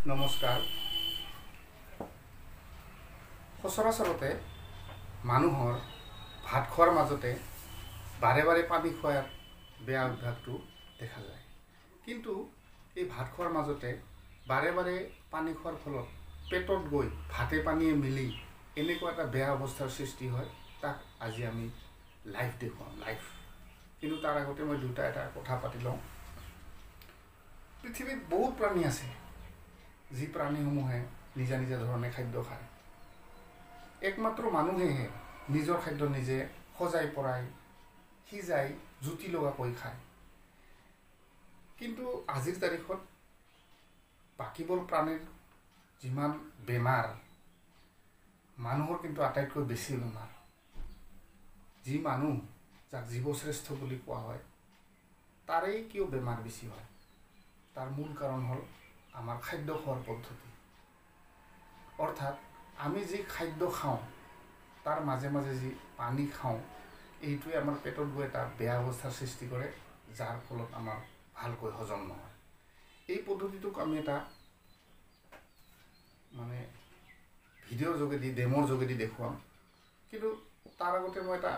নমস্কাৰ। সচৰাচৰতে মানুহৰ ভাত খোৱাৰ মাজতে বাৰে বাৰে পানী খোৱাৰ বেয়া অভ্যাসটো দেখা যায়। কিন্তু এই ভাত খোৱাৰ মাজতে বাৰে বাৰে পানী খোৱাৰ ফলত পেটত গৈ ভাতে পানীয়ে মিলি এনেকুৱা এটা বেয়া অৱস্থাৰ সৃষ্টি হয়, তাক আজি আমি লাইভ দেখুৱাম। কিন্তু তাৰ আগতে মই এটা কথা পাতি লওঁ। পৃথিৱীত বহুত প্ৰাণী আছে, যি প্ৰাণীসমূহে নিজা নিজা ধৰণে খাদ্য খায়। একমাত্ৰ মানুহেহে নিজৰ খাদ্য নিজে সজাই পৰাই সিজাই জুতি লগাকৈ খায়। কিন্তু আজিৰ তাৰিখত বাকীবোৰ প্ৰাণীৰ যিমান বেমাৰ, মানুহৰ কিন্তু আটাইতকৈ বেছি বেমাৰ। যি মানুহ যাক জীৱশ্ৰেষ্ঠ বুলি কোৱা হয়, তাৰেই কিয় বেমাৰ বেছি হয়? তাৰ মূল কাৰণ হ'ল আমাৰ খাদ্য খোৱাৰ পদ্ধতি। অৰ্থাৎ আমি যি খাদ্য খাওঁ তাৰ মাজে মাজে যি পানী খাওঁ, এইটোৱে আমাৰ পেটত গৈ এটা বেয়া অৱস্থাৰ সৃষ্টি কৰে, যাৰ ফলত আমাৰ ভালকৈ হজম নহয়। এই পদ্ধতিটোক আমি এটা ভিডিঅ'ৰ যোগেদি, ডেমোৰ যোগেদি দেখুৱাম। কিন্তু তাৰ আগতে মই এটা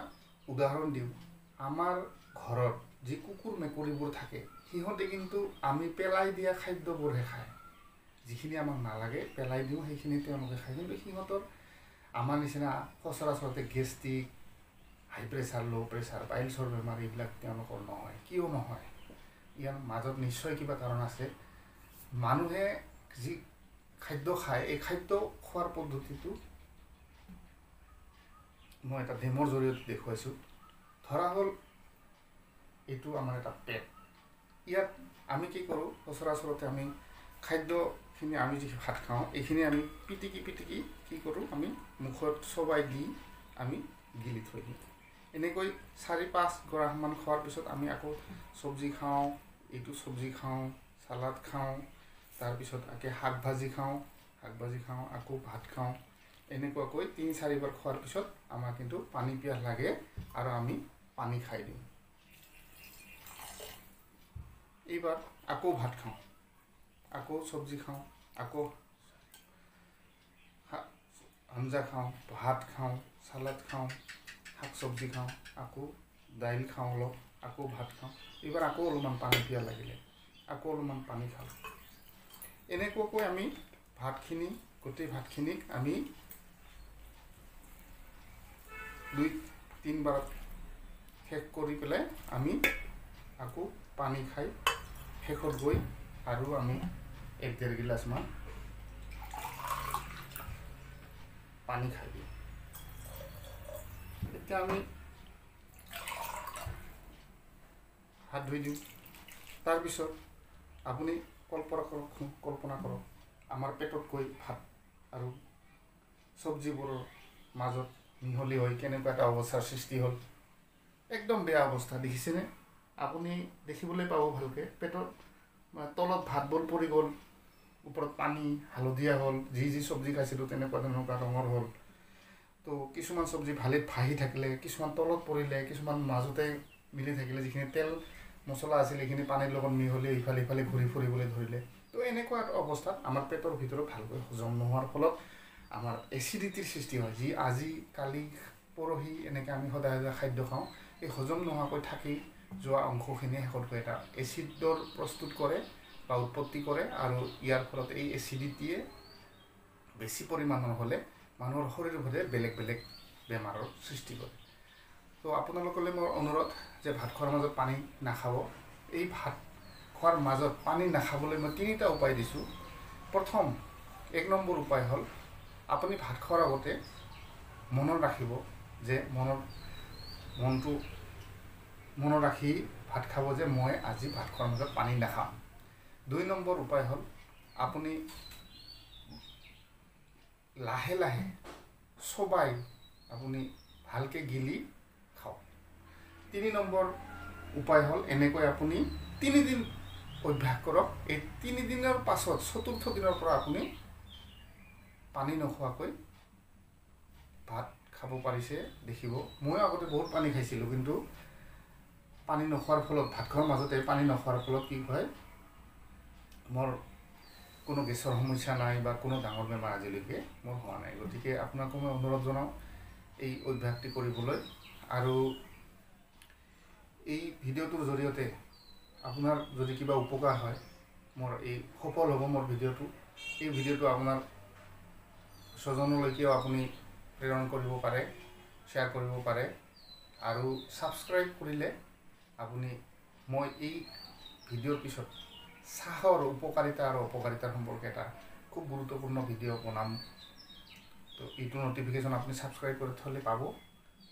উদাহৰণ দিওঁ। আমাৰ ঘৰত যি কুকুৰ মেকুৰীবোৰ থাকে, সিহঁতে কিন্তু আমি পেলাই দিয়া খাদ্যবোৰহে খায়। যিখিনি আমাক নালাগে পেলাই দিওঁ, সেইখিনি তেওঁলোকে খায়। কিন্তু সিহঁতৰ আমাৰ নিচিনা সচৰাচৰতে গেষ্ট্ৰিক, হাই প্ৰেছাৰ, ল' প্ৰেছাৰ, পাইলছৰ বেমাৰ এইবিলাক তেওঁলোকৰ নহয়। কিয় নহয়? ইয়াৰ মাজত নিশ্চয় কিবা কাৰণ আছে। মানুহে যি খাদ্য খায়, এই খাদ্য খোৱাৰ পদ্ধতিটো মই এটা ডেমোৰ জৰিয়তে দেখুৱাইছোঁ। ধৰা হ'ল এইটো আমাৰ এটা পেট। ইয়াত আমি কি কৰোঁ, সচৰাচৰতে আমি খাদ্যখিনি, আমি যি ভাত খাওঁ, এইখিনি আমি পিটিকি কি কৰোঁ, আমি মুখত চবাই দি আমি গিলি থৈ দিওঁ। এনেকৈ 4-5 গৰাহমান খোৱাৰ পিছত আমি আকৌ চব্জি খাওঁ, এইটো চব্জি খাওঁ, চালাড খাওঁ, তাৰপিছত আকৌ শাক ভাজি খাওঁ, আকৌ ভাত খাওঁ। এনেকুৱাকৈ 3-4 বাৰ খোৱাৰ পিছত আমাৰ কিন্তু পানী পিয়াহ লাগে আৰু আমি পানী খাই দিওঁ। এইবাৰ আকৌ ভাত খাওঁ, আকৌ চব্জি খাওঁ, আকৌ আঞ্জা খাওঁ, ভাত খাওঁ, চালাড খাওঁ, শাক চব্জি খাওঁ, আকৌ দাইল খাওঁ অলপ, আকৌ ভাত খাওঁ। এইবাৰ আকৌ অলপমান পানী পিয়াহ লাগিলে, আকৌ অলপমান পানী খাওঁ। এনেকুৱাকৈ আমি গোটেই ভাতখিনিক আমি 2-3 বাৰত শেষ কৰি পেলাই আমি আকৌ পানী খাই শেষত গৈ আৰু আমি 1-1.5 গিলাচমান পানী খাই দিওঁ। এতিয়া আমি হাত ধুই দিওঁ। তাৰপিছত আপুনি কল্পনা কৰক আমাৰ পেটত গৈ ভাত আৰু চব্জিবোৰৰ মাজত মিহলি হৈ কেনেকুৱা এটা অৱস্থাৰ সৃষ্টি হ'ল। একদম বেয়া অৱস্থা, দেখিছেনে? আপুনি দেখিবলৈ পাব ভালকৈ। পেটত তলত ভাতবোৰ পৰি গ'ল, ওপৰত পানী হালধীয়া হ'ল। যি চব্জি খাইছিলোঁ তেনেকুৱা ৰঙৰ হ'ল। তো কিছুমান চব্জি ভালেই ভাহি থাকিলে, কিছুমান তলত পৰিলে, কিছুমান মাজতে মিলি থাকিলে। যিখিনি তেল মছলা আছিল সেইখিনি পানীৰ লগত মিহলি ইফালে ঘূৰি ফুৰিবলৈ ধৰিলে। তো এনেকুৱা অৱস্থাত আমাৰ পেটৰ ভিতৰত ভালকৈ হজম নোহোৱাৰ ফলত আমাৰ এচিডিটিৰ সৃষ্টি হয়। যি আজি, কালি, পৰহি এনেকৈ আমি সদায় খাদ্য খাওঁ, এই হজম নোহোৱাকৈ থাকি যোৱা অংশখিনিয়ে শেষত গৈ এটা এচিডৰ প্ৰস্তুত কৰে বা উৎপত্তি কৰে। আৰু ইয়াৰ ফলত এই এচিডিটিয়ে বেছি পৰিমাণৰ হ'লে মানুহৰ শৰীৰভৰে বেলেগ বেলেগ বেমাৰৰ সৃষ্টি কৰে। তো আপোনালোকলৈ মোৰ অনুৰোধ যে ভাত খোৱাৰ মাজত পানী নাখাব। এই ভাত খোৱাৰ মাজত পানী নাখাবলৈ মই 3টা উপায় দিছোঁ। প্ৰথম 1 নম্বৰ উপায় হ'ল, আপুনি ভাত খোৱাৰ আগতে মনত ৰাখিব যে মনত ৰাখি ভাত খাব যে মই আজি ভাত খোৱাৰ মাজত পানী নাখাম। 2 নম্বৰ উপায় হ'ল, আপুনি লাহে লাহে চবাই আপুনি ভালকৈ গিলি খাওক। 3 নম্বৰ উপায় হ'ল, এনেকৈ আপুনি 3 দিন অভ্যাস কৰক। এই 3 দিনৰ পাছত 4ৰ্থ দিনৰ পৰা আপুনি পানী নোখোৱাকৈ ভাত খাব পাৰিছে দেখিব। ময়ো আগতে বহুত পানী খাইছিলোঁ, কিন্তু পানী নোখোৱাৰ ফলত, ভাত খোৱাৰ মাজতে পানী নোখোৱাৰ ফলত কি হয়, মোৰ কোনো গেছৰ সমস্যা নাই বা কোনো ডাঙৰ বেমাৰ আজিলৈকে মোৰ হোৱা নাই। গতিকে আপোনাকো মই অনুৰোধ জনাওঁ এই অভ্যাসটি কৰিবলৈ। আৰু এই ভিডিঅ'টোৰ জৰিয়তে আপোনাৰ যদি কিবা উপকাৰ হয়, মোৰ এই সফল হ'ব মোৰ ভিডিঅ'টো। এই ভিডিঅ'টো আপোনাৰ স্বজনলৈকেও আপুনি প্ৰেৰণ কৰিব পাৰে, শ্বেয়াৰ কৰিব পাৰে। আৰু ছাবস্ক্ৰাইব কৰিলে আপুনি মই এই ভিডিঅ'ৰ পিছত চাহৰ উপকাৰিতা আৰু অপকাৰিতাৰ সম্পৰ্কে এটা খুব গুৰুত্বপূৰ্ণ ভিডিঅ' বনাম। তো এইটো নটিফিকেশ্যন আপুনি ছাবস্ক্ৰাইব কৰি থ'লে পাব।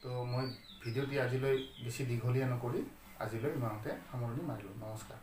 তো মই ভিডিঅ'টি আজিলৈ বেছি দীঘলীয়া নকৰি আজিলৈ ইমানতে সামৰণি মাৰিলোঁ। নমস্কাৰ।